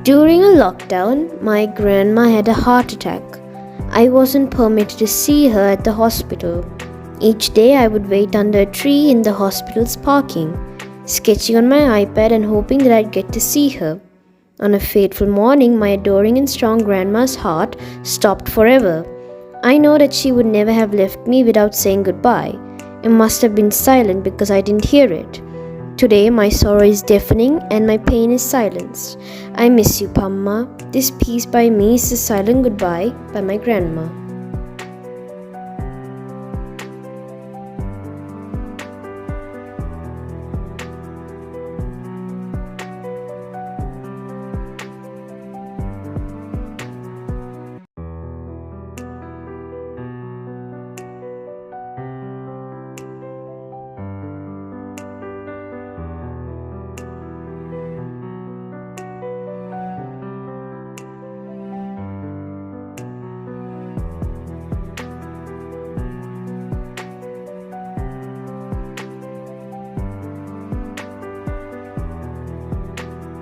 During a lockdown, my grandma had a heart attack. I wasn't permitted to see her at the hospital. Each day I would wait under a tree in the hospital's parking, sketching on my iPad and hoping that I'd get to see her. On a fateful morning, my adoring and strong grandma's heart stopped forever. I know that she would never have left me without saying goodbye. It must have been silent because I didn't hear it. Today, my sorrow is deafening and my pain is silenced. I miss you, Pamma. This piece by me is a silent goodbye by my grandma.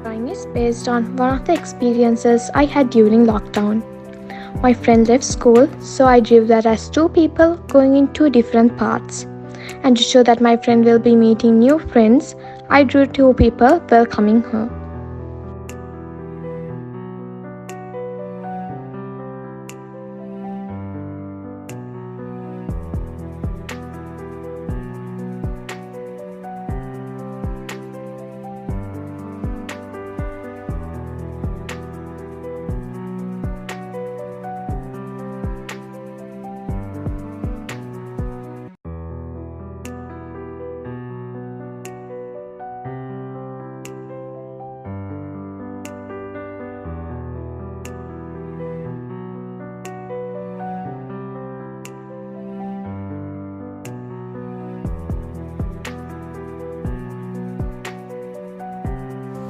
Drawing is based on one of the experiences I had during lockdown. My friend left school, so I drew that as two people going in two different paths. And to show that my friend will be meeting new friends, I drew two people welcoming her.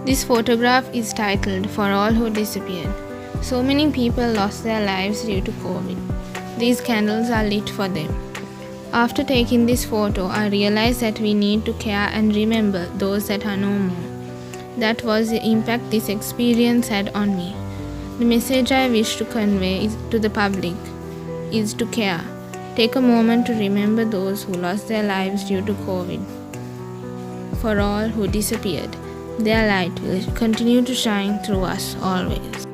This photograph is titled "For All Who Disappeared." So many people lost their lives due to COVID. These candles are lit for them. After taking this photo, I realized that we need to care and remember those that are no more. That was the impact this experience had on me. The message I wish to convey to the public is to care. Take a moment to remember those who lost their lives due to COVID. For all who disappeared, their light will continue to shine through us always.